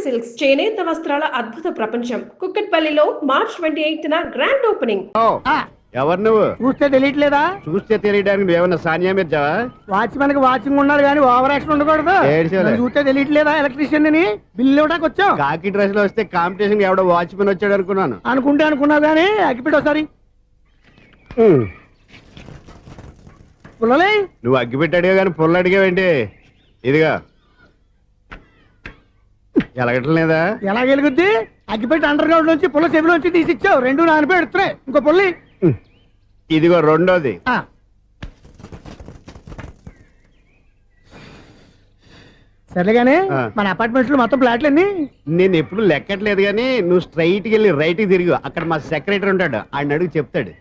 Silks చేనేత వస్త్రాల అద్భుత ప్రపంచం కుక్కట్పల్లిలో మార్చ్ 28న గ్రాండ్ ఓపెనింగ్. ఎవరు నువ్వు? చూస్తే తెలియట్లేదా? చూస్తే తెలియడానికి నువ్వేమన్నా సానియా మీర్జావా? వాచ్మెన్ కి వాచింగ్ ఉండాలి కానీ ఓవర్ యాక్షన్ ఉండకూడదు. చూస్తే తెలియట్లేదా? ఎలక్ట్రీషియన్ ని బిల్లు ఇవ్వడానికి వచ్చాం. కాకి డ్రెస్ లో వస్తే కాంపిటీషన్ ఎవడో వాచ్మెన్ వచ్చాడు అనుకున్నాను. అనుకున్నావు కానీ అగ్గిపెట్టి ఒకసారి పుల్లలే. నువ్వు అగ్గిపెట్టి అడిగా కానీ పుల్ల అడిగావేంటి? ఇదిగా ఎలగటం లేదా? ఎలా వెలుగుద్ది? అగ్గిపెట్టి అండర్ గ్రౌండ్ నుంచి పుల్ల చెవిలోంచి తీసిచ్చావు. రెండు నానిపోయి ఎడుతున్నాయి. ఇంకో పుల్లి ఇదిగో రెండోది. సరేగానే మన అపార్ట్మెంట్స్ లో మొత్తం ఫ్లాట్లు అన్ని నేను ఎప్పుడు లెక్కట్లేదు కానీ నువ్వు స్ట్రైట్ కి వెళ్ళి రైట్ కి తిరిగి అక్కడ మా సెక్రటరీ ఉంటాడు, ఆయన అడుగు చెప్తాడు.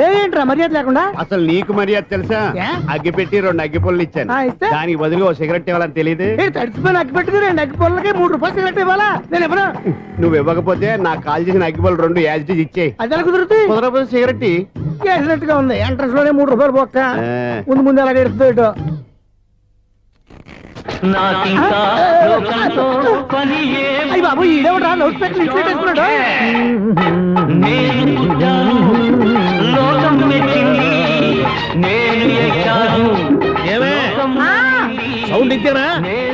ఏంట్రా మర్యాద లేకుండా? అసలు నీకు మర్యాద తెలుసా? అగ్గి పెట్టి 2 అగ్గి పొల్లు ఇచ్చాను, దానికి బదులుగా 1 సిగరెట్ ఇవ్వాలని తెలియదు. తడిచిపోయిన అగ్గి పెట్టి 2 అగ్గి పొల్లకి 3 రూపాయలు సిగరెట్ ఇవ్వాలా? నేను ఇవ్వను. నువ్వు ఇవ్వకపోతే నాకు కాల్ చేసిన అగ్గి పొల్లు 2 యాజిటీస్ ఇచ్చేయి. అది ఎలా కుదురుతుంది? కుదరపోతే సిగరెట్ చేసినట్టుగా ఉంది. ఎంట్రన్స్ లోనే 3 రూపాయలు పోక్క. ముందు ఎలా ఎడుతుందో బాబు. ఈడేవడా లౌడ్ స్పీకర్ ఇంట్లో పెట్టేసుకున్నాడు? సౌండ్ ఇంతేనా?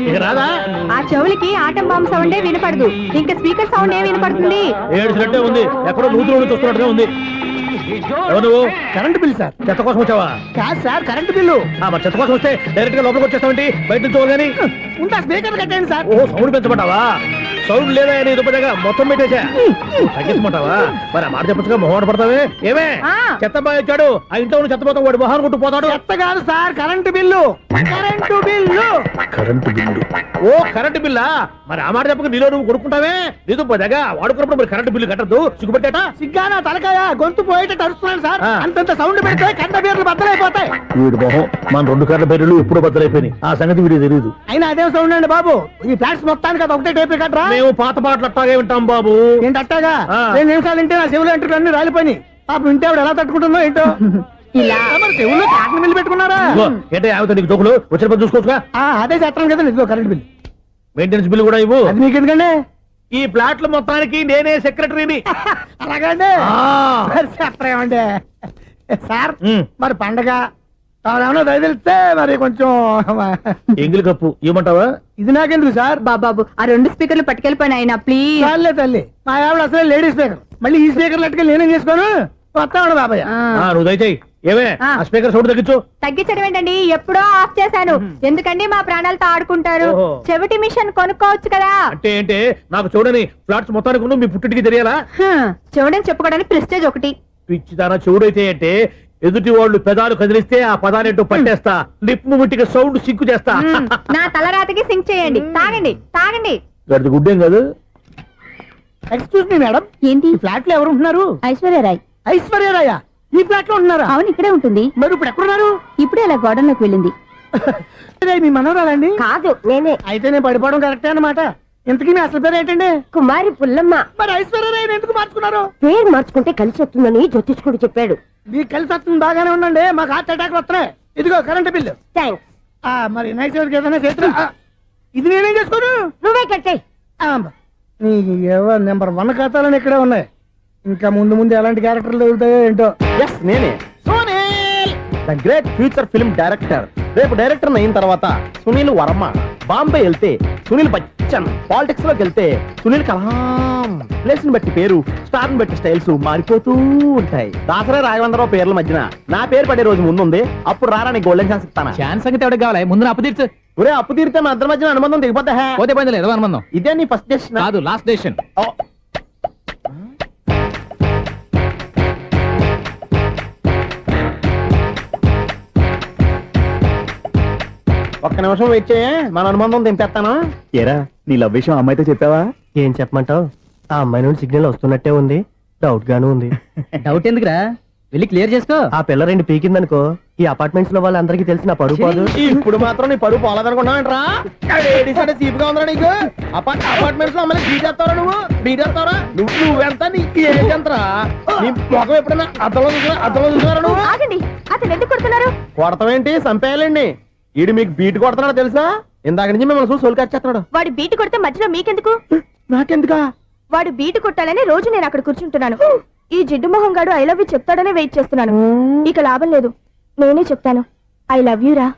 ఇక రాదా? ఆ చెవులకి ఆటం బాంబు సౌండే వినపడదు, ఇంకా స్పీకర్ సౌండ్ ఏ వినపడుతుంది? ఏడ్చినట్టే ఉంది, ఎక్కడో నూతులు చూస్తున్నట్టుగా ఉంది. ఎవరు? Current bill sir. చెత్త కోసం వచ్చావా? కాదు సార్, కరెంట్ బిల్లు. మరి చెత్త కోసం వస్తే డైరెక్ట్ గా లోపలికి వచ్చేస్తామంటే బయట నుంచి కానీ ఉంటా. స్పీకర్ కట్టండి సార్. ఓ సౌండ్ పెంచమంటావా? సౌండ్ లేదా నీ దుబ్బగా మొత్తం పెట్టేసా. తగ్గించమంటావా? మరి ఆ మాట చెప్పచ్చుగా, మొహమాట పడతావే. ఏమే చెత్త బాగా ఇచ్చాడు, ఆ ఇంట్లో చెత్త పోతాం, వాడు మొహాన్ని కొట్టు పోతాడు. చెత్త కాదు sir, current bill. Current bill. Current bill. ఓ కరెంటు బిల్లా? మరి ఆ మాట చెప్పక నీలో నువ్వు కొడుకుంటావే. నీ దుబ్బగా వాడుకున్నప్పుడు మరి కరెంటు బిల్లు కట్టద్దు. సిగ్గుపెట్టేట? సిగ్గానా తలకాయ? గొంతు పోయేటట్టు అరుస్తున్నాను సార్. అంతంత సౌండ్ పెడితే కంట బీర్లు బద్దలైపోతాయి. వీడు మొహం మన 2 కర్ల బీర్లు ఎప్పుడు బద్దలైపోయినాయి. ఆ సంగతి వీడికి తెలియదు. అయినా అదే సౌండ్ అండి బాబు. ఈ ఫ్లాట్స్ మొత్తానికి అది ఒకటే టైప్ కట్టరా? మేము పాత పాటలు అట్టాగే వింటాం బాబు. ఏంటి అట్టాగా? 2 నిమిషాలు వింటే నా చెవులు ఎంటర్ అన్ని రాలిపోయి పాపం వింటే ఆవిడ ఎలా తట్టుకుంటుందో ఏంటో. ఇలా మరి చెవుల్లో కాటన్ బిల్లు పెట్టుకున్నారా? ఏంటో యావత నీకు జోకులు వచ్చిన పని చూసుకోవచ్చుగా. అదే చేస్తాను కదా. ఇదిగో కరెంట్ బిల్. మెయింటెనెన్స్ బిల్లు కూడా ఇవ్వు. అది మీకు ఎందుకండి? ఈ ప్లాట్ల మొత్తానికి నేనే సెక్రటరీని. అలాగండి. చెప్పరేమండి సార్. మరి పండగ ఏమన్నా దయదలిస్తే మరి కొంచెం ఎంగిలి కప్పు ఇవ్వమంటావా? ఇది నాకెందుకు సార్? బాబు ఆ 2 స్పీకర్లు పట్టుకెళ్ళిపోయిన ఆయన ప్లీజ్. చాలే తల్లి, మా ఆవిడ అసలే లేడీ స్పీకర్. మళ్ళీ ఈ స్పీకర్లు అట్టుకెళ్ళి నేనేం చేసుకోను? వస్తాడు బాబాయ్. నువ్వు దయచేయి. ఏమే ఆ స్పీకర్ సౌండ్ తగ్గించు. తగ్గించడం ఏంటండి, ఎప్పుడో ఆఫ్ చేశాను. ఎందుకండి మా ప్రాణాలతో ఆడుకుంటారు? చెవిటి మిషన్ కొనుక్కోవచ్చు కదా. అంటే ఏంటే నాకు చూడని ఫ్లాట్స్ మొత్తానికి మీ పుట్టింటికి తెలియాలా? చెవుడని చెప్పుకోవడానికి ప్రెస్టేజ్ ఒకటి. పిచ్చిదానా చెవుడైతే అంటే ఎదుటి వాళ్ళు పెదాలు కదిలిస్తే ఆ పదాలేంటో పట్టేస్తా. లిప్ ముట్టికి సౌండ్ సింకు చేస్తా. నా తలరాతకి సింక్ చేయండి. తాగండి తాగండి. గడిది గుడ్డేం కాదు. ఎక్స్క్యూజ్ మీ మేడం, ఏంటి? ఫ్లాట్ లో ఎవరు ఉంటున్నారు? ఐశ్వర్యరాయ్. ఐశ్వర్యరాయ ఈ ఫ్లాట్ లో ఉంటున్నారా? అవును, ఇక్కడే ఉంటుంది. మరి ఇప్పుడు ఎక్కడున్నారు? ఇప్పుడే అలా గోడంలోకి వెళ్ళింది. మీ మనవరాలండి? కాదు, నేనే. అయితే నేను పడిపోవడం కరెక్టే అన్నమాట. ఇంతకీ మీ అసలు పేరు ఏంటండి? కుమారి పుల్లమ్మ. మరి ఐశ్వర్యరాయని ఎందుకు మార్చుకున్నారు? పేరు మార్చుకుంటే కలిసి వస్తుందని జ్యోతిష్కుడు చెప్పాడు. మీకు కలిసి వస్తుంది, బాగానే ఉండండి. మాకు హార్ట్ అటాక్ వస్తున్నాయి. ఇదిగో కరెంట్ బిల్లు. థ్యాంక్స్. మరి నైట్ ఏదైనా చేతులు ఇది నేనేం చేసుకోను? నువ్వే కట్టే. నెంబర్ 1 ఖాతాలని ఇక్కడే ఉన్నాయి. ఇంకా ముందు ముందు ఎలాంటి క్యారెక్టర్లు దొరుకుతాయో ఏంటో. నేనే the great future film director. రేపు డైరెక్టర్ అయిన తర్వాత సునీల్ వర్మ. బాంబే వెళ్తే సునీల్ బచ్చన్. పాలిటిక్స్ లోకి వెళ్తే సునీల్ కలాం. ప్లేస్ ని బట్టి పేరు, స్టార్ ని బట్టి స్టైల్స్ మారిపోతూ ఉంటాయి. దాసరా రాఘవేంద్రరావు పేర్ల మధ్యన నా పేరు పడే రోజు ముందుంది. అప్పుడు రారా నీ గోల్డెన్ ఛాన్స్ ఇస్తాను. ఛాన్స్ సంగతి ఎవరికి కావాలి? ముందు అప్పు తీర్చు. ఒరే అప్పు తీరితే మన ఇద్దరి మధ్యన అనుబంధం దిగిపోతా. పోతే పోయింది లేదు అనుబంధం. ఇదే నీ ఫస్ట్ డెస్టినేషన్ కాదు, లాస్ట్ డెసిషన్. ఒక్క నిమిషం వెయిట్ చేయ, మన అనుబంధం దింపేస్తాను. ఏరా నీ లవ్ విషయం అమ్మాయితో చెప్పావా? ఏం చెప్పమంటావు? ఆ అమ్మాయి నుండి సిగ్నల్ వస్తున్నట్టే ఉంది. డౌట్ గాను ఉంది. డౌట్ ఎందుకురా, వెళ్ళి క్లియర్ చేసుకో. ఆ పిల్ల 2 పీకిందనుకో, ఈ అపార్ట్మెంట్స్ లో వాళ్ళందరికీ తెలిసిన పరువు పోదు. ఇప్పుడు మాత్రం నీ పరువు పోలేదనుకున్నావేంట్రా? సీపుగా ఉందా నీకు? అపార్ట్మెంట్స్ లో అమ్మని బీటేస్తావరా? బీటేస్తావరా? నువ్వెంత నీకు ఏంటంతరా? నీ మొఖం ఎప్పుడైనా అద్దంలో చూసారా నువ్వు? అతను ఎందుకు కొడుతున్నారు? కొడతావేంటి? చంపేయాలండి. ఈడు మీకు బీట్ కొడుతున్నాడు తెలుసా? ఇందాక నుంచి మిమ్మల్ని చూసి సోల్ కచ్చేస్తున్నాడు. వాడు బీటు కొడితే మధ్యలో మీకెందుకు? నాకెందుకా? వాడు బీటు కొట్టాలని రోజు నేను అక్కడ కూర్చుంటున్నాను. ఈ జిడ్డు మొహం గాడు ఐ లవ్ యూ చెప్తాడనే వెయిట్ చేస్తున్నాను. ఇక లాభం లేదు, నేనే చెప్తాను ఐ లవ్ యూ రా.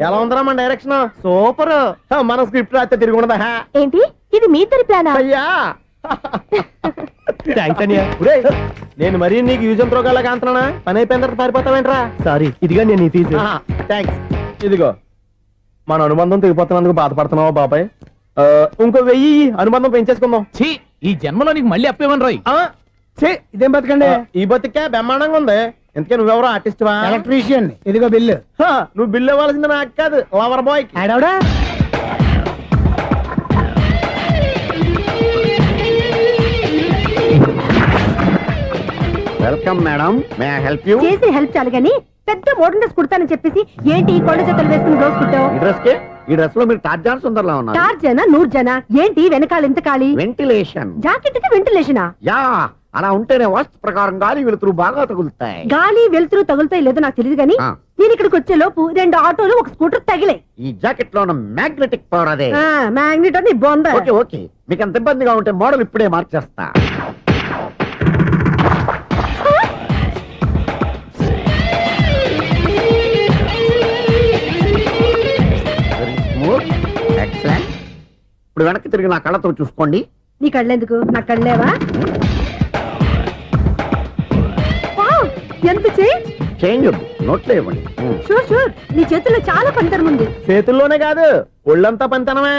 ఎలా ఉందరా మన డైరెక్షన్? సూపర్. మన స్క్రిప్ట్ రాస్తే తిరిగి ఉండదా? ఏంటి ఇది మీ ఇద్దరి ప్లానా? అయ్యా థ్యాంక్స్ అనియా. నేను మరీ నీకు యూజ్ అండ్ త్రోగాలా కాంతనా? పని అయిపోయిన తర్వాత పారిపోతావేంట్రా? సారీ, ఇదిగా నేను తీసి. థ్యాంక్స్. ఇదిగో మన అనుబంధం తెగిపోతున్నందుకు బాధపడుతున్నావా బాబాయ్? ఇంకో 1000 అనుబంధం పెంచేసుకుందాం. ఛీ, ఈ జన్మలో నీకు మళ్ళీ అప్పేమని రాయి. ఇదేం బతకండి. ఈ బతికే బ్రహ్మాండంగా ఉంది. ఎందుకే నువ్వెవరో ఆర్టిస్ట్ వా? ఎలక్ట్రీషియన్. ఇదిగో బిల్లు. నువ్వు బిల్లు ఇవ్వాల్సింది నాకు కాదు, లవర్ బాయ్. ఆడవడా? Welcome madam, may I help you? చేసి హెల్ప్ చాలు గాని పెద్ద మోడల్ డ్రెస్ కుడతానని చెప్పేసి ఏంటి కొండ జతలు వేసుకుని రోజు కుట్టావు? ఈ డ్రెస్ కి, ఈ డ్రెస్ లో మీరు టార్జాన్ సుందర్లా ఉన్నారు. 4 జన 100 జన ఏంటి వెనకాల ఎంత ఖాళీ? వెంటిలేషన్. జాకెట్ కి వెంటిలేషనా? యా, అలా ఉంటేనే వాస్తు ప్రకారం గాలి వెలుతురు బాగా తగులుతాయి. గాలి వెలుతురు తగులుతాయి లేదో నాకు తెలియదు గాని ఆ. నేను ఇక్కడికి వచ్చే లోపు 2 ఆటోలు ఒక స్కూటర్ తగిలే. ఈ జాకెట్ లో ఉన్న మ్యాగ్నెటిక్ పవర్ అదే. మ్యాగ్నెట్ అని బొంద. ఓకే ఓకే, మీకు అంత ఇబ్బందిగా ఉంటే మోడల్ ఇప్పుడే మార్చేస్తా. Very smooth. Excellent. ఇప్పుడు వెనక్కి తిరిగి నా కళ్ళతో చూసుకోండి. నీ కళ్ళెందుకు? నా కళ్ళేవా? వావ్, ఎంత చేంజ్. చేంజ్ వద్దు, నోట్లో ఇవ్వండి. షూర్ షూర్, నీ చేతుల్లో చాలా పంతరం ఉంది. చేతుల్లోనే కాదు, ఒళ్ళంతా పంతనమే.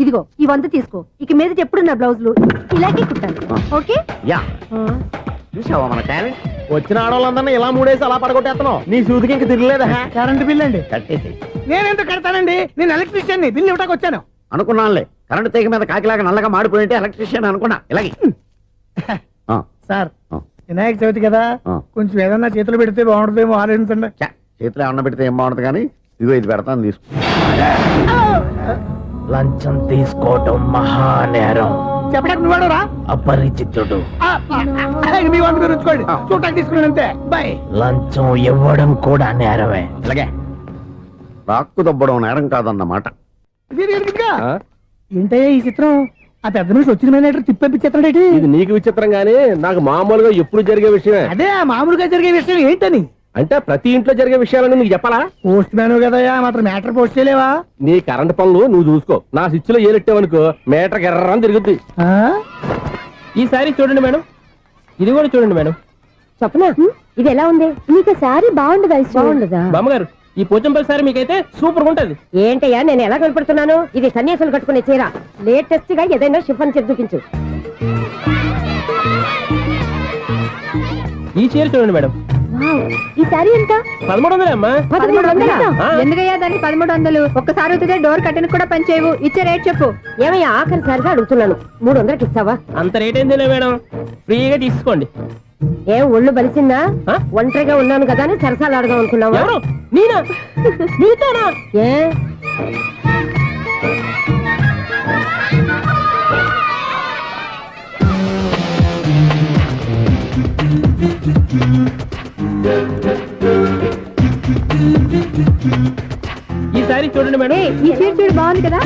ఇదిగో ఈ 100 తీసుకో. ఇక మీద ఎప్పుడు నా బ్లౌజులు ఇలాగే కుట్టాను. ఓకే? యా, చూసావా మన టాలెంట్? వచ్చిన ఆడవాళ్ళందరినీ ఇలా మూడేసి అలా పడగొట్టేస్తున్నావు. నీ సూదికి ఇంక తిరగలేదా? కరెంట్ బిల్ అండి. కట్టేసి. నేనెందుకు కడతానండి? నేను ఎలక్ట్రీషియన్ ని. బిల్లు ఇవ్వడానికి వచ్చాను. అనుకున్నానులే, కరెంట్ తీగ మీద కాకిలాగా నల్లగా మాడిపోయింటే ఎలక్ట్రీషియన్ అనుకున్నా. ఇలాగే సార్, వినాయక చవితి కదా, కొంచెం ఏదన్నా చేతులు పెడితే బాగుంటుందేమో ఆలోచించండి. చేతిలో అన్న పెడితే ఏం బాగుంటుంది కానీ ఇదిగో ఇది పెడతాను, తీసుకో. లంచం తీసుకోవటం మహానేరం. చెప్పడానికి నువ్వాడురా? అపరిచితుడు. మీ వంద మీరు ఉంచుకోండి, చూడటానికి తీసుకున్నాను అంతే. బాయ్. లంచం ఇవ్వడం కూడా నేరమే. ఇలాగే రాక్కు దబ్బడం నేరం కాదన్నమాట. ఏంటయ్యా ఈ చిత్రం? ఆ పెద్ద నుంచి వచ్చిన మేనేటర్ తిప్పించేస్తాడేటి? ఇది నీకు విచిత్రం గానీ నాకు మామూలుగా ఎప్పుడు జరిగే విషయమే. అదే మామూలుగా జరిగే విషయం ఏంటని? అంటే ప్రతి ఇంట్లో జరిగే విషయాలని నీకు చెప్పాలా? పోస్ట్ మ్యాన్ కదయ్యా, మాత్రం మ్యాటర్ పోస్ట్ చేయలేవా? నీ కరెంట్ పనులు నువ్వు చూసుకో. నా స్విచ్ లో ఏలెట్టావనుకో మీటర్ ఎర్రని తిరుగుద్ది. ఈసారి చూడండి మేడం, ఇది కూడా చూడండి మేడం. చెప్పనా, ఇది ఎలా ఉంది? నీకు సారీ బాగుండదా? బాగుండదా? బామ్మగారు, ఈ పోచంపల్లి సారీ మీకైతే సూపర్ ఉంటది. ఏంటయ్యా నేను ఎలా కనపడుతున్నాను? ఇది సన్యాసులు కట్టుకునే చీర. లేటెస్ట్ గా ఏదైనా షిఫన్ చేసి చూపించు. ఈ చీర చూడండి మేడం. ఈ సారీ ఎంత? 1300 అమ్మా. 1300? ఎందుకయ్యా దానికి 1300? ఒక్కసారి అవుతుందే డోర్ కట్టెను కూడా పనిచేయవు. ఇచ్చే రేట్ చెప్పు. ఏమయ్యా ఆఖరిసారిగా అడుగుతున్నాను, 300కి ఇస్తావా? అంత రేట్ ఏందిలే మేడం, ఫ్రీగా తీసుకోండి. ఏం ఒళ్ళు బలిసిందా? ఒంటరిగా ఉన్నాను కదా అని సరసాలు అడదాం అనుకున్నావా? నేనా? నీతోనా? ఏ ఈ సారీ చూడండి మేడం. ఈ చీర చూడు, బాగుంది కదా?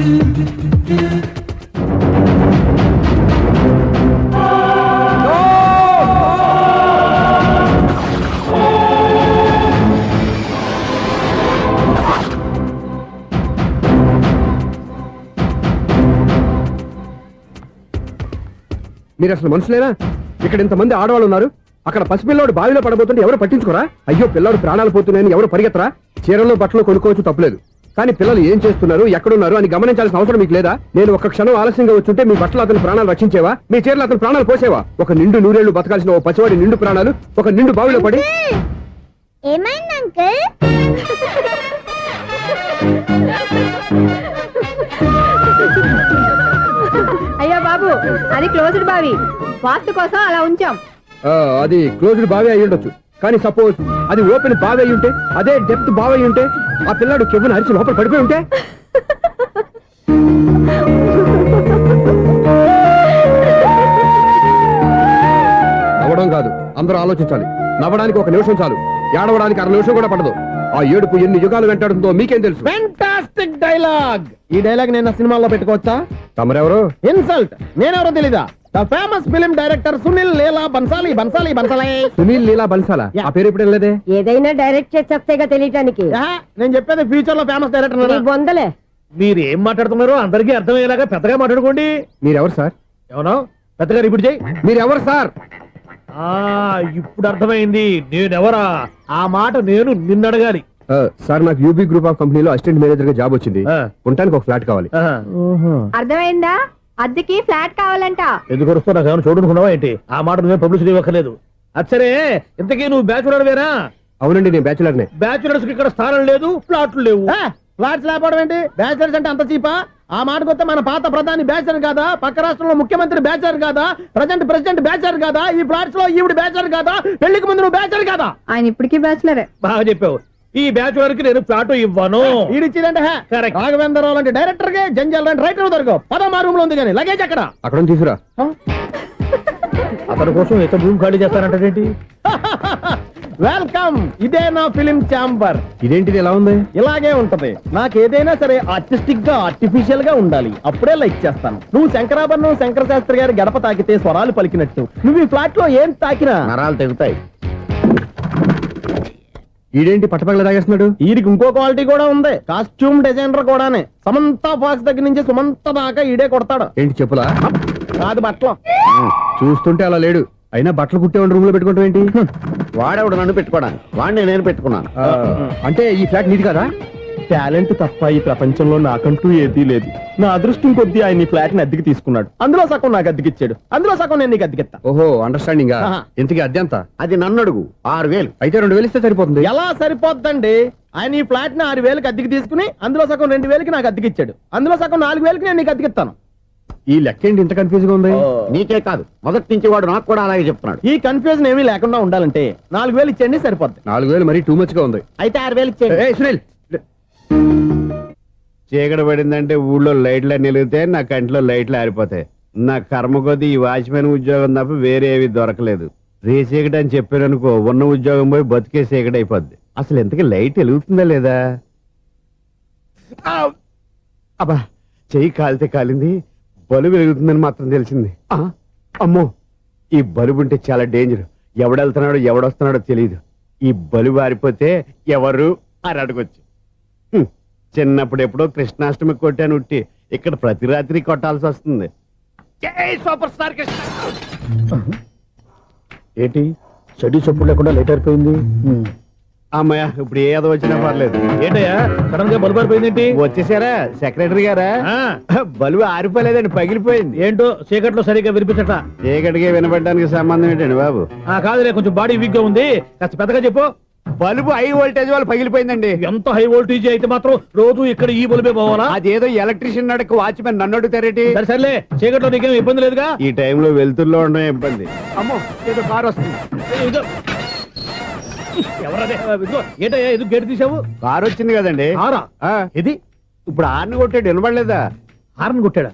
మీరు అసలు మనుషులేనా? ఇక్కడ ఇంతమంది ఆడవాళ్ళు ఉన్నారు, అక్కడ పసిపిల్లాడు బావిలో పడబోతుంటే ఎవరు పట్టించుకోరా? అయ్యో పిల్లాడు ప్రాణాలు పోతున్నాయని ఎవరు పరిగెత్తరా? చీరలో బట్టలు కొనుక్కోవచ్చు, తప్పలేదు. కానీ పిల్లలు ఏం చేస్తున్నారు, ఎక్కడున్నారు అని గమనించాల్సిన అవసరం మీకు లేదా? నేను ఒక్క క్షణం ఆలస్యంగా వచ్చుంటే మీ బట్టలు అతని ప్రాణాలు రక్షించేవా? మీ చీరలు అతని ప్రాణాలు పోసేవా? ఒక నిండు 100 ఏళ్లు బతకాల్సిన ఓ పసివాడి నిండు ప్రాణాలు ఒక నిండు బావిలో పడి. ఏమైంది అంకుల్? అయ్యో బాబు, అది క్లోజ్డ్ బావి, వాస్తు కోసం అలా ఉంచాం. అది క్లోజ్డ్ బావి అయి ఉండొచ్చు, కానీ సపోజ్ అది ఓపెన్ బావి అయి ఉంటే, అదే డెప్త్ బావి అయి ఉంటే, ఆ పిల్లాడు కెవ్వును అరిచి లోపల పడిపోయి ఉంటే? నవ్వడం కాదు, అందరూ ఆలోచించాలి. నవ్వడానికి 1 నిమిషం చాలు, ఏడవడానికి 1/2 నిమిషం కూడా పడదు. ఆ ఏడుపు ఎన్ని యుగాలు వెంటాడుతుందో మీకేం తెలుసు? Fantastic dialogue. ఈ డైలాగ్ నేను నా సినిమాలో పెట్టుకోవచ్చా? తమరెవరు? ఇన్సల్ట్. నేనెవరో తెలీదా? The famous film director Sunil Leela Bansali Bansali Bansali. Sunil Leela బన్సాలా? Yeah. ఆ పేరు ఇప్పుడు వెళ్ళలేదే. ఏదైనా డైరెక్ట్ చేసేస్తేగా తెలియటానికి నేను చెప్పేది ఫ్యూచర్ లో ఫేమస్ డైరెక్టర్. బొందలే. మీరు ఏం మాట్లాడుతున్నారో అందరికీ అర్థమయ్యేలాగా పెద్దగా మాట్లాడుకోండి. మీరెవరు సార్? ఎవరో పెద్దగా రిపీట్ చేయి. మీరెవరు సార్? ఇప్పుడు అర్థమైంది నేనెవరా. ఆ మాట నేను నిన్ను అడగాలి. సార్ నాకు యూబీ గ్రూప్ ఆఫ్ కంపెనీలో అసిస్టెంట్ మేనేజర్ గా జాబ్ వచ్చింది. ఉండటానికి ఒక ఫ్లాట్ కావాలి. అర్థమైందా? అద్దెకి ఫ్లాట్ కావాలంట. ఎందుకు వస్తున్నా నాకు ఏమైనా చూడనుకున్నావా ఏంటి? ఆ మాట నువ్వే పబ్లిసిటీ ఇవ్వక్కర్లేదు. అచ్చరే ఇంతకీ నువ్వు బ్యాచులర్ వేరా? అవునండి, నేను బ్యాచులర్నే. బ్యాచులర్స్ కి ఇక్కడ స్థానం లేదు, ఫ్లాట్లు లేవు. ఫ్లాట్స్ లేకపోవడం ఏంటి? బ్యాచిలర్స్ అంటే అంత చీపా? ఆ మాటకొస్తే మన పాత ప్రధాని బ్యాచర్ కాదా? పక్క రాష్ట్రంలో ముఖ్యమంత్రి బ్యాచర్ కాదా? ప్రెసిడెంట్ బ్యాచర్ కాదా? ఈ ఫ్లాట్స్ లో ఈవిడ బ్యాచర్ కాదా? పెళ్లికి ముందు నువ్వు బ్యాచర్ కాదా? ఆయన ఇప్పటికీ బ్యాచులరే. బాగా చెప్పావు. ఈ బ్యాచులర్ కి నేను ఫ్లాట్ ఇవ్వను. ఈడిచ్చిందంటే Correct. రాఘవేంద్రరావు లాంటి డైరెక్టర్ గా జంజల్ లాంటి రైటర్ దొరకవు. పదమా రూమ్ లో ఉంది కానీ లగేజ్ అక్కడ. అక్కడ తీసుకురా. అతని కోసం ఎంత భూమి ఖాళీ చేస్తానంటే వెల్కమ్. ఇదే నా ఫిలిం ఛాంబర్. ఇదేంటిది ఎలా ఉంది? ఇలాగే ఉంటది. నాకు ఏదైనా సరే ఆర్టిస్టిక్ గా ఆర్టిఫిషియల్ గా ఉండాలి. అప్పుడే లైక్ చేస్తాను. నువ్వు శంకరాభరణం శంకర శాస్త్రి గారి గడప తాకితే స్వరాలు పలికినట్టు నువ్వు ఈ ఫ్లాట్ లో ఏం తాకినా నరాలు తెగుతాయి. ఈడేంటి పట్టపగల తాగేస్తున్నాడు? వీరికి ఇంకో క్వాలిటీ కూడా ఉంది. కాస్ట్యూమ్ డిజైనర్ కూడానే. సమంత ఫాక్స్ దగ్గర నుంచి సుమంత దాకా ఈడే కొడతాడు. ఏంటి చెప్పులా? కాదు బట్టలు. చూస్తుంటే అలా లేడు. అయినా బట్టలు కుట్టేవాడి రూమ్ లో పెట్టుకుంటాం ఏంటి? వాడేవాడు నన్ను పెట్టుకోవడానికి, వాడిని నేను పెట్టుకున్నాను. అంటే ఈ ఫ్లాట్ నీది కదా? టాలెంట్ తప్ప ఈ ప్రపంచంలో నాకంటూ ఏదీ లేదు. నా అదృష్టం కొద్దీ ఆయన ఈ ఫ్లాట్ ని అద్దెకి తీసుకున్నాడు. అందులో సగం నాకు అద్దెకిచ్చాడు. అందులో సగం నేను నీకు అద్దెకిస్తా. ఓహో, అండర్స్టాండింగ్. ఆహా. ఇంతకీ అద్దె ఎంత? అది నన్ను అడుగు. 6,000. అయితే 2,000 ఇస్తే సరిపోతుంది. ఎలా సరిపోద్దండి? ఆయన ఈ ఫ్లాట్ ని 6,000కి అద్దెకి తీసుకుని అందులో సగం 2,000కి నాకు అద్దెకిచ్చాడు. అందులో సగం 4,000కి నేను నీకు అద్దెకిస్తాను. ఈ లెక్క ఏంటి ఇంత కన్ఫ్యూజ్ గా ఉంది? నీకే కాదు, మొదటి నుంచి వాడు నాకు కూడా అలాగే చెప్తున్నాడు. ఈ కన్ఫ్యూజన్ ఏమీ లేకుండా ఉండాలంటే 4,000 ఇచ్చేయండి సరిపోద్ది. 4,000 మరీ టూ మచ్ గా ఉంది. అయితే 6,000 ఇచ్చేయండి. ఏయ్, సునీల్. చీకటి పడిందంటే ఊళ్ళో లైట్లు అన్ని వెలిగితే నా కంటిలో లైట్లు ఆరిపోతాయి. నా కర్మ కొద్దీ ఈ వాచ్మెన్ ఉద్యోగం తప్ప వేరే ఏవి దొరకలేదు. రేసీకటి అని చెప్పారనుకో, ఉన్న ఉద్యోగం పోయి బతికే చీకటి అయిపోద్ది. అసలు ఎంతకీ లైట్ వెలుగుతుందా లేదా? అబ్బా, చెయ్యి కాలితే కాలింది, బలుబు వెలుగుతుందని మాత్రం తెలిసింది. అమ్మో, ఈ బలుబు ఉంటే చాలా డేంజర్. ఎవడెళ్తున్నాడో ఎవడొస్తున్నాడో తెలియదు. ఈ బలుబు ఆరిపోతే ఎవరు అని అడగొచ్చు. చిన్నప్పుడు ఎప్పుడో కృష్ణాష్టమి కొట్టాను ఉట్టి, ఇక్కడ ప్రతి రాత్రి కొట్టాల్సి వస్తుంది. జై సూపర్ స్టార్ కృష్ణ. ఏంటి చెడు చప్పుడు లేకుండా లేట్ అయిపోయింది. అమ్మయ్య, ఇప్పుడు ఏదో వచ్చినా పర్లేదు. ఏంటయ్యా సడన్ గా బల్బు అయిపోయిందేంటి? వచ్చేసారా సెక్రటరీ గారా? బలుబు ఆరిపోలేదండి, పగిలిపోయింది. ఏంటో చీకట్లో సరిగ్గా వినిపించట. చీకటిగా వినపడడానికి సంబంధం ఏంటండి బాబు? కాదులే, కొంచెం బాడీ వీక్ గా ఉంది, కాస్త పెద్దగా చెప్పు. బల్బు హై వోల్టేజ్ వాళ్ళు పగిలిపోయిందండి. ఎంత హై వోల్టేజ్ అయితే మాత్రం రోజు ఇక్కడ ఈ బల్బే పోవాలా? అదేదో ఎలక్ట్రీషియన్ అడగ వాచ్మెన్ నన్ను అడుగుతారేటి? సరే సర్లే, చీకట్లో నీకేం ఇబ్బంది లేదుగా? ఈ టైంలో వెళ్తుల్లో ఉండడం ఇబ్బంది. అమ్మో, ఏదో కారు వస్తుంది. ఇదో. ఎవరదే? ఇదిగో, ఏంటయ్యా ఎందుకు గేట్ తీసావు? కారు వచ్చింది కదండి. కారా? ఇది ఇప్పుడు ఆర్ని కొట్టాడు, వినపడలేదా? హార్న్ కొట్టాడా?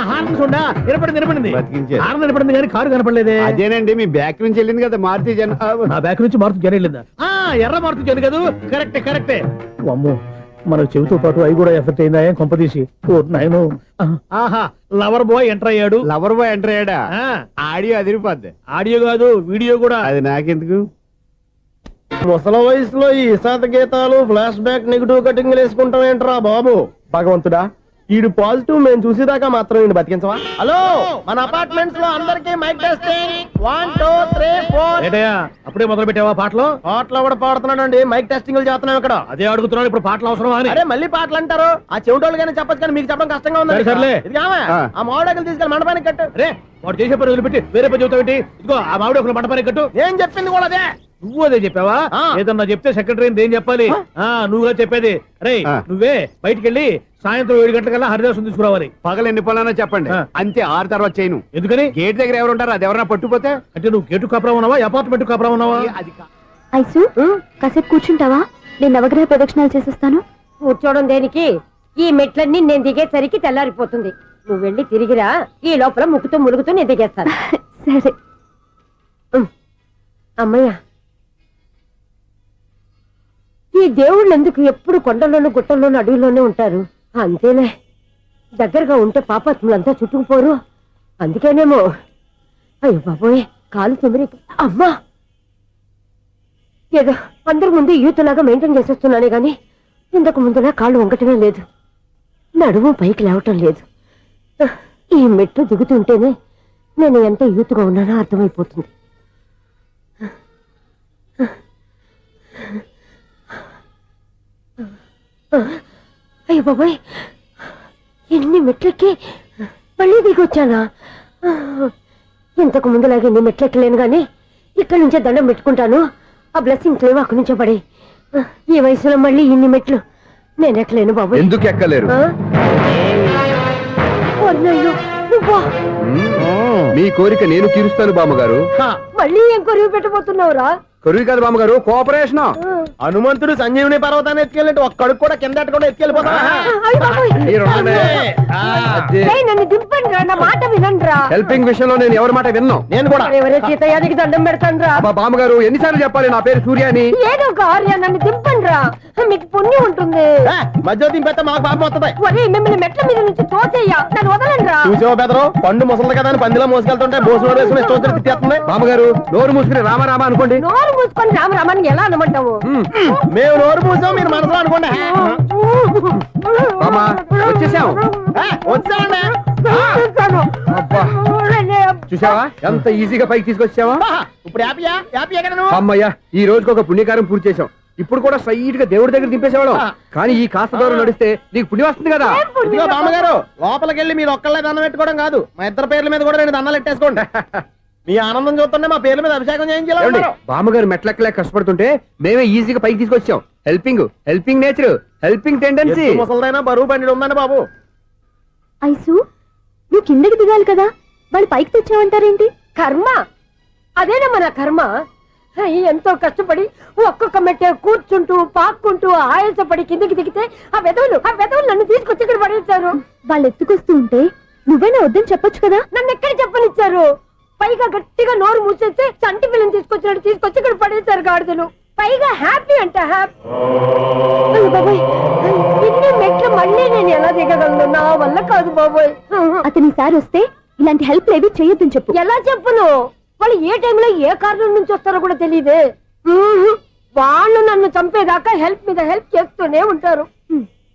హార్న్ చూడా వినపడింది. బతికించారు. హార్న్ వినపడింది కానీ కారు కనపడలేదే. అదేనండి, మీ బ్యాక్ నుంచి వెళ్ళింది కదా మారుతి జన. నా బ్యాక్ నుంచి మారుతి జన వెళ్ళిందా? ఎర్ర మారుతి జన కదా? కరెక్టే. అమ్మో, మన చెవితో పాటు అవి కూడా ఎఫెక్ట్ అయిందా? ఏం కొంపదీసి? నాయను. ఆహా, లవర్ బాయ్ ఎంటర్ అయ్యాడు. లవర్ బాయ్ ఎంటర్ అయ్యాడా? ఆడియో అదిరిపోద్ది. ఆడియో కాదు, వీడియో కూడా. అది నాకెందుకు? ముసల వయసులో ఈ ఇసాత గీతాలు, ఫ్లాష్ బ్యాక్, నెగిటివ్ కటింగ్ వేసుకుంటాం ఏంట్రా బాబు? భగవంతుడా, ఈడు పాజిటివ్ మేము చూసేదాకా మాత్రం ఈయన బతికించవా? హలో, మన అపార్ట్మెంట్స్ లో అందరికి మైక్ టెస్టింగ్. 1 2 3 4. ఏంటయ్యా అప్పుడే మొదలు పెట్టావా పాటలు? పాటలు కూడా పాడుతున్నాడు అండి. మైక్ టెస్టింగ్ చేస్తున్నాం ఇక్కడ. అదే అడుగుతున్నాను, ఇప్పుడు పాటలు అవసరమా అని. అరే మళ్ళీ పాటలు అంటారు. ఆ చెవిటోళ్ళు కానీ చెప్పచ్చు కానీ మీకు చెప్పడం కష్టంగా ఉంది. సర్లే. ఇది కావా? ఆ మామిడాకులు తీసుకెళ్ళి మండపానికి కట్టు. రే, వాడు చేసే పని వదిలిపెట్టి వేరే పని చెబుతావు ఏంటి? ఇదిగో ఆ మామిడి ఒక మంటపానికి కట్టు. నేను చెప్పింది కూడా అదే. నువ్వు అదే చెప్పావా? ఏదన్నా చెప్తే సెక్రటరీ ఏం చెప్పాలి? నువ్వుగా చెప్పేది. రే, నువ్వే బయటికి వెళ్ళి సాయంత్రం 7 గంటలకల్లా హరిదాసు తీసుకురావాలి. పగలు ఎన్ని పనులన్నా చెప్పండి, అంతే. 6 తర్వాత చేయను. ఎందుకని? గేట్ దగ్గర ఎవరు ఉంటారు? అది ఎవరన్నా పట్టుపోతే? అంటే నువ్వు గేటు కాపురా ఉన్నావా, అపార్ట్మెంట్ కాపురా ఉన్నావా? అది ఐసు, కాసేపు కూర్చుంటావా? నేను నవగ్రహ ప్రదక్షిణాలు చేసేస్తాను. కూర్చోవడం దేనికి? ఈ మెట్లన్నీ నేను దిగేసరికి తెల్లారిపోతుంది. నువ్వు వెళ్ళి తిరిగిరా, ఈ లోపల ముక్కుతూ ములుగుతూ నేను దిగేస్తాను. సరే. అమ్మయ్య, ఈ దేవుళ్ళు ఎందుకు ఎప్పుడు కొండల్లోనూ గుట్టల్లోనూ అడవిలోనే ఉంటారు? అంతేలే, దగ్గరగా ఉంటే పాపాత్ములంతా చుట్టుకుపోరు. అందుకేనేమో. అయ్యో బాబోయ్, కాలు తిమిరి. అమ్మా, ఏదో అందరి ముందు యూత్లాగా మెయింటైన్ చేసేస్తున్నానే గాని ఇంతకు ముందులా కాళ్ళు వంకటమే లేదు, నడుము పైకి లేవటం లేదు. ఈ మెట్లు దిగుతుంటేనే నేను ఎంత యూత్గా ఉన్నానో అర్థమైపోతుంది. అయ్యో బాబాయ్, ఎన్ని మెట్లెక్కి మళ్ళీ దిగొచ్చానా? ఇంతకు ముందులాగే ఎన్ని మెట్లెక్కలేను గాని ఇక్కడి నుంచే దండం పెట్టుకుంటాను. ఆ బ్లెస్సింగ్స్ లేవు అక్కడి నుంచే పడి. ఈ వయసులో మళ్ళీ ఇన్ని మెట్లు నేను ఎక్కలేను బాబాయ్. ఎందుకు ఎక్కలేరు? అయ్యో నువ్వా? మీ కోరిక నేను తీరుస్తాను బామ్మగారు. మళ్ళీ ఏం కొరివి పెట్టబోతున్నావురా? కొరువు కాదు బామ్మగారు, కోఆపరేషన్. హనుమంతుడు సంజీవుని పర్వతాన్ని ఎత్తుకెళ్ళినట్టు ఒక్కడికి కూడా కింద కూడా ఎత్తుకెళ్ళిపోతా. అయ్య బాబోయ్. ఏయ్, నన్ను దింపండి రా, నా మాట వినండిరా. హెల్పింగ్ విషయంలో నేను ఎవరి మాట విన్నాను. నేను కూడా. ఎవరే సీతయ్యానికి దండం పెడతాను రా. అబ్బా బామ్మగారు, ఎన్నిసార్లు చెప్పాలి నా పేరు సూర్య అని? ఏదో ఒక ఆర్య, నన్ను దింపండి రా, మీకు పుణ్యం ఉంటుంది. మధ్య దింపేస్తే మాకు పాపం వస్తుంది. ఒరే, మిమ్మల్ని మెట్ల మీద నుంచి తోసేయ్యా, నన్ను వదలండి రా. చూసావా బెదరు, పండు ముసలి కదా అని పందిలో మోసుకెళ్తుంటే బోసులో వేసుకుని ఇష్టం తిట్టేస్తుంది. బామ్మగారు, నోరు మూసుకుని రామారామ అనుకోండి. నోరు మూసుకొని రామరామాన్ని ఎలా అనమంటావు? మేము నోరు మూసాం, మీరు మనసులో అనుకోండి. బామ్మ, వచ్చేసాం. వచ్చామండి. అబ్బా, చూసావా ఎంత ఈజీగా పైకి తీసుకొచ్చావా? ఇప్పుడు హ్యాపీయా? హ్యాపీ ఎక్కడ నువ్వు? అమ్మయ్యా, ఈ రోజుకి ఒక పుణ్యకారం పూర్తి చేసాం. ఇప్పుడు కూడా స్ట్రైట్ గా దేవుడి దగ్గర దింపేసేవాళ్ళం. కానీ ఈ కాస్త దూరం నడిస్తే నీకు పుణ్యం వస్తుంది కదా. ఇదిగో బామ్మగారు, లోపలికి వెళ్ళి మీరు ఒక్కళ్ళే దండం పెట్టుకోవడం కాదు, మా ఇద్దరు పేర్ల మీద కూడా 2 దండాలు ఎట్టేసుకోండి. మీ ఆనందం చూస్తుంటే మా పేర్ల మీద అభిషేకం చేయించాలి. బామ్మగారు మెట్లెక్కలే కష్టపడుతుంటే మేమే ఈజీగా పైకి తీసుకొచ్చాం. Helping nature, helping tendency. ముసలిదైనా బరువు బండి ఉందండి బాబు. ఐసు, నువ్వు కిందకి దిగాలి కదా, వాళ్ళు పైకి తెచ్చావంటారేంటి? కర్మ, అదేనమ్మా నా కర్మ. ఎంతో కష్టపడి ఒక్కొక్క మెట్టే కూర్చుంటూ పాక్కుంటూ ఆయాసపడి కిందకి దిగితే ఆ వెధవులు నన్ను తీసుకొచ్చి ఇక్కడ పడేశారు. వాళ్ళు ఎత్తుకొస్తూ ఉంటే నువ్వేనా వద్దని చెప్పొచ్చు కదా. నన్ను ఎక్కడ చెప్పనిచ్చారు? పైగా గట్టిగా నోరు మూసేస్తే చంటి పిల్లని తీసుకొచ్చినట్టు తీసుకొచ్చి ఇక్కడ పడేశారు గాడిదలు. పైగా హ్యాపీ అంట హ్యాపీ. బాబోయ్, ఇన్ని మెట్లు మళ్ళీ నేను ఎలా దిగగలను? నా వల్ల కాదు బాబోయ్. అతని సారి వస్తే ఇలాంటి హెల్ప్ లేవి చేయొద్దని చెప్పు. ఎలా చెప్పును? వాళ్ళు ఏ టైంలో ఏ కారణం నుంచి వస్తారో కూడా తెలియదే. వాళ్ళు నన్ను చంపేదాకా హెల్ప్ మీద హెల్ప్ చేస్తూనే ఉంటారు.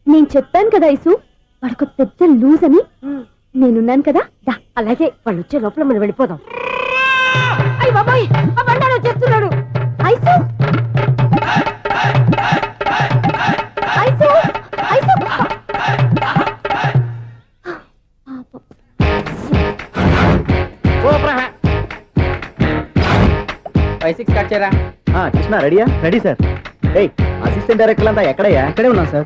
నేను చెప్పాను కదా ఐసు, వాడికి పెద్ద లూజ్ అని. నేనున్నాను కదా. దా, అలాగే వాళ్ళు వచ్చే లోపల మనం వెళ్ళిపోదాం. అయ్య బాబాయ్, ఆ బండారు వచ్చేస్తున్నాడు. Ice, ice, ice. 5-6 స్టార్ట్ చేయరా. కృష్ణ రెడీయా? Ready sir. అసిస్టెంట్ డైరెక్టర్ అంతా ఎక్కడయ్యా? ఇక్కడే ఉన్నాం సార్.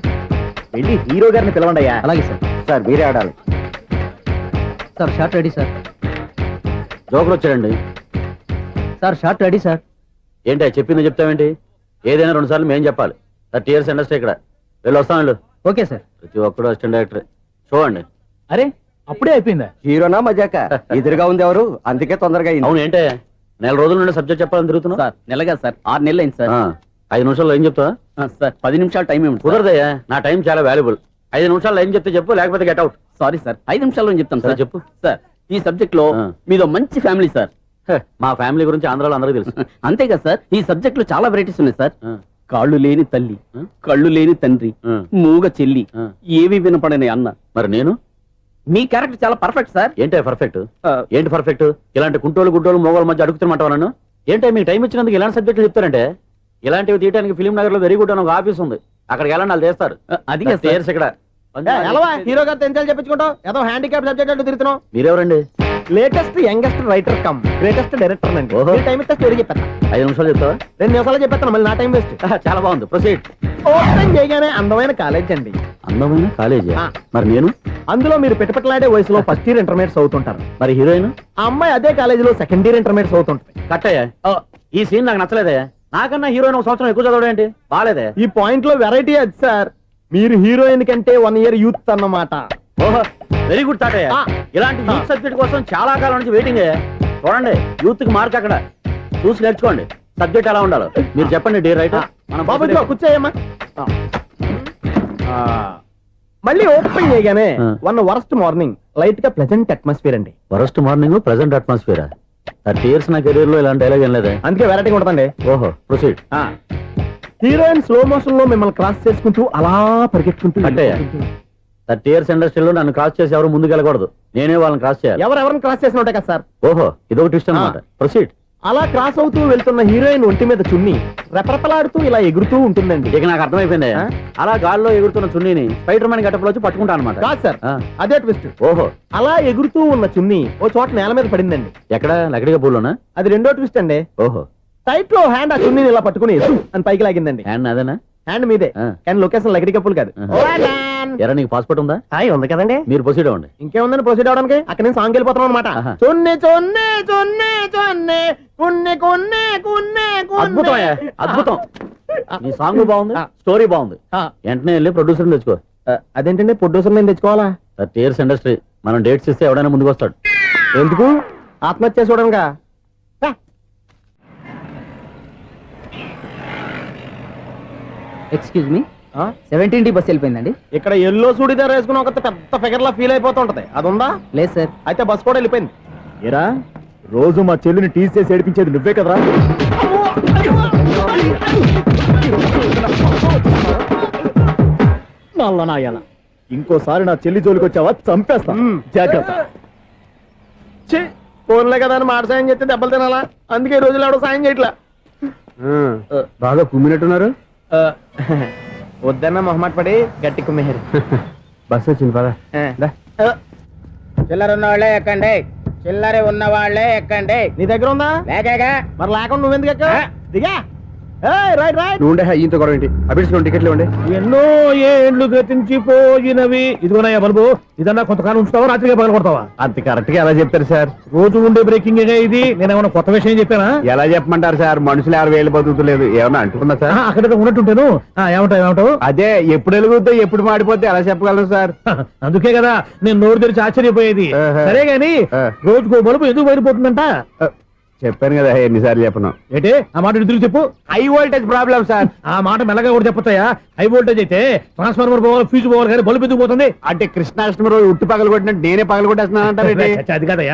వెళ్ళి హీరో గారిని పిలవండి అయ్యా. అలాగే సార్. సార్ మీరే ఆడాలి. Sir shot ready sir. Joker వచ్చాడండి. Sir shot ready sir. ఏంటి చెప్పింది చెప్తావేంటి? ఏదైనా 2 సార్లు మేం చెప్పాలి. 30 years ఇండస్ట్రీ ఇక్కడ. వెళ్ళి వస్తాం వెళ్ళు. Okay sir. ప్రతి ఒక్కడు అసిస్టెంట్ డైరెక్టర్. చూడండి. అరే, అప్పుడే అయిపోయిందా? హీరోనా మజాక? ఎదురుగా ఉంది ఎవరు, అందుకే తొందరగా అయింది. అవును, ఏంటే 4 రోజుల నుండి సబ్జెక్ట్ చెప్పాలని తిరుగుతున్నా? సార్ నెలగా సార్, 6 నెలలు అయింది సార్. 5 నిమిషాల్లో ఏం చెప్తా సార్? 10 నిమిషాలు టైం ఏమి కుదరదయ్యా, నా టైం చాలా వాల్యుబుల్. 5 నిమిషాల్లో ఏం చెప్తే చెప్పు, లేకపోతే గెట్ అవుట్. సారీ సార్, 5 నిమిషాల్లో చెప్తాను సార్. చెప్పు సార్, ఈ సబ్జెక్ట్ లో మీదో మంచి ఫ్యామిలీ సార్. మా ఫ్యామిలీ గురించి ఆంధ్రాలో అందరికీ తెలుసు. అంతే కదా సార్, ఈ సబ్జెక్ట్ లో చాలా వెరైటీస్ ఉన్నాయి సార్. కాళ్ళు లేని తల్లి, కళ్ళు లేని తండ్రి, మూగ చెల్లి, ఏవి వినపడని అన్న. మరి నేను మీ క్యారెక్టర్ చాలా పర్ఫెక్ట్ సార్. ఏంటే పర్ఫెక్ట్? ఏంటి పర్ఫెక్ట్? ఇలాంటి కుంటోలు గుడ్డోలు మోగోళ్ళ మధ్య అడుగుతున్నమాట నన్ను. ఏంటంటే మీకు టైం ఇచ్చినందుకు ఇలాంటి సబ్జెక్టులు చెప్తారంటే? ఇలాంటివి తీయడానికి ఫిలిం నగర్ లో వెరీ గుడ్ అని ఒక ఆఫీస్ ఉంది, అక్కడికి వెళ్ళండి, వాళ్ళు చేస్తారు. అది ఇక్కడ హీరో గారు తెంచాలి చెప్పించుకుంటాం, ఏదో హ్యాండిక్యాప్ సబ్జెక్ట్ అంటూ తిరుగుతున్నాం. మీరెవరండి? Latest youngest writer cum greatest director అండి. టైం ఇస్తే స్టోరీ చెప్పేస్తా. 5 నిమిషాలు చెప్తావా? 2 నిమిషాలు చెప్పేస్తాను, మళ్ళీ నా టైం వేస్ట్. చాలా బాగుంది, ప్రొసీడ్. ఓపెన్ చేయగానే అందమైన కాలేజ్ అండి. అందమైన కాలేజీ? మరి నేను అందులో మీరు పెట్టుపట్లాడే వయసులో ఫస్ట్ ఇయర్ ఇంటర్మీడియట్స్ అవుతుంటారు. మరి హీరోయిన్? ఆ అమ్మాయి అదే కాలేజీలో సెకండ్ ఇయర్ ఇంటర్మీడియట్స్ అవుతుంటుంది. కట్టయ్యా, ఈ సీన్ నాకు నచ్చలేదే. నాకన్నా హీరోయిన్ 1 సంవత్సరం ఎక్కువ చదవడం ఏంటి? బాలేదే. ఈ పాయింట్ లో వెరైటీ అది సార్, మీరు హీరోయిన్ కంటే 1 year యూత్ అన్నమాట. ఓహో, వెరీ గుడ్ తాటయ్య. ఇలాంటి యూత్ సబ్జెక్ట్ కోసం చాలా కాలం నుంచి వెయిటింగ్. చూడండి, యూత్ కి మార్క్ అక్కడ చూసి నేర్చుకోండి. సబ్జెక్ట్ ఎలా ఉండాలో మీరు చెప్పండి డే రైట్ బాబు ఇదిగో కూర్చోయమ్మా ఆ, మళ్ళీ ఓపెన్ చేయగానే ఆ. వన్ వరస్ట్ మార్నింగ్ లైట్ గా ప్లెజెంట్ అట్మాస్ఫియర్ అండి. First morning present atmosphere 30 years నా కెరీర్ లో ఇలాంటి డైలాగ్ ఏం లేదే. అందుకే వెరైటీగా ఉంటుందండి. ఓహో ప్రొసీడ్. హీరోయిన్ స్లో మోషన్ లో మిమ్మల్ని క్రాస్ చేసుకుంటూ అలా పరిగెట్టుకుంటూ అంటే 30 years ఇండస్ట్రీలో నన్ను క్రాస్ చేసి ఎవరు ముందుకు వెళ్ళకూడదు, నేనే వాళ్ళని క్రాస్ చేయాలి. ఎవరెవరిని క్రాస్ చేసిన ఉంటాయి కదా సార్. ఓహో ఇదొక ట్విస్ట్ అన్నమాట. ప్రొసీడ్. అలా క్రాస్ అవుతూ వెళ్తున్న హీరోయిన్ ఒంటి మీద చున్ని రెపరెపలాడుతూ ఇలా ఎగురుతూ ఉంటుందండి. ఇక నాకు అర్థమైపోయింది. ఆ? అలా గాల్లో ఎగురుతున్న చున్నీని స్పైడర్ మ్యాన్ గెటప్లో వచ్చి పట్టుకుంటా అనమాట. కాదు సార్, ఆ. అదే ట్విస్ట్. ఓహో అలా ఎగురుతూ ఉన్న చున్ని ఓ చోట నేల మీద పడిందండి. ఎక్కడ లకడిగా పూల్లోనా? అది రెండో ట్విస్ట్ అండి. ఓహో టైట్ లో హ్యాండ్ ఆ చున్నీని ఇలా పట్టుకుని అని పైకి లాగిందండి. హ్యాండ్ అదేనా? హ్యాండ్ మీదే, ఆ. కానీ లొకేషన్ లగడి కప్పులు కాదు. ఆహా. ఎరా నీకు పాస్పోర్ట్ ఉందా? హాయ్ ఉంది కదండి. మీరు ప్రొసీడ్ అవ్వండి. ఇంకేముందని ప్రొసీడ్ అవడానికి అక్కడ నుంచి సాంగ్ వెళ్ళిపోతున్నాం అనమాట. ఆహా. చున్ని చున్ని చున్ని చున్ని కున్ని కున్ని కున్ని అద్భుతం అయ్యా, అద్భుతం. నీ సాంగ్ బాగుంది, స్టోరీ బాగుంది. వెంటనే వెళ్ళి ప్రొడ్యూసర్ తెచ్చుకో. అదేంటండి ప్రొడ్యూసర్ నేను తెచ్చుకోవాలా? 30 years ఇండస్ట్రీ, మనం డేట్స్ ఇస్తే ఎవడైనా ముందుకు వస్తాడు. ఎందుకు? ఆత్మహత్య చూడనుగా. Excuse me, 17D bus వెళ్ళిపోయిందండి. ఇక్కడ ఎల్లో చూడిదార్ వేసుకుని ఒక పెద్ద ఫిగర్ లా ఫీల్ అయిపోతుంటది, అది ఉందా? లేదు సార్. అయితే బస్ కూడా వెళ్ళిపోయింది. ఏరా రోజు మా చెల్లిని టీస్ చేసి ఏడిపించేది నువ్వే కదరా? నాయన ఇంకోసారి నా చెల్లి జోలికి వచ్చావా చంపేస్తా. జాగ్రత్త. ఫోన్లే కదా అని మాట సాయం చేస్తే దెబ్బలు తినాలా? అందుకే ఈ రోజులు ఎవడో సాయం చేయట్లా. బాగా కుమ్మినట్టున్నారు. వద్దన్న మొహమాట పడి గట్టి కుమ్మేరు. బస్ వచ్చింది పద. చిల్లర ఉన్న వాళ్ళే ఎక్కండి, చిల్లర ఉన్న వాళ్ళే ఎక్కండి. నీ దగ్గర ఉందా? లేకగా మరి లేకుండా నువ్వెందుకు ఎక్కావు? దిగా. Right right. నువ్వు ఉండే ఇంత గొడవ ఏంటి? అభిడ్చుకోండి, టికెట్లు ఇవ్వండి. ఎన్నో ఏండ్లు గతించిపోయినవి. ఇదిగోనయ్యా బల్బు, ఇదన్నా కొంతకాలం ఉంచుతావా రాత్రిగా పగల కొడతావా? అంత కరెక్ట్ గా ఎలా చెప్తారు సార్? రోజు ఉండే బ్రేకింగ్ ఇది. నేనేమన్నా కొత్త విషయం చెప్పానా? ఎలా చెప్పమంటారు సార్? మనుషులు 60 ఏళ్ళు బతుకుతలేదు, ఏమన్నా అంటున్నా సార్? అక్కడ ఉన్నట్టుంటాను. ఏమంటావు? అదే ఎప్పుడు వెలుగుతో ఎప్పుడు మాడిపోతే ఎలా చెప్పగలను సార్? అందుకే కదా నేను నోరు తెరిచి ఆశ్చర్యపోయేది. ఆహా. సరే గాని ఆ. రోజుకో బలుపు ఎందుకు బయటపోతుందంట? చెప్పాను కదా ఎన్నిసార్లు చెప్పను. ఏంటి ఆ మాట ఇటు తిరిగి చెప్పు. High voltage problem sir. ఆ మాట మెల్లగా కూడా చెప్పొచ్చాయా? హై వోల్టేజ్ అయితే ట్రాన్స్ఫార్మర్ పోవాలి, ఫ్యూజ్ పోవాలి, కానీ బల్బు ఎందుకు పోతుంది? అంటే కృష్ణాష్టమి రోజు ఉట్టి పగలు కొట్టినట్టు నేనే పగలు కొట్టేస్తున్నాను అంటారు. అది కాదయ్యా,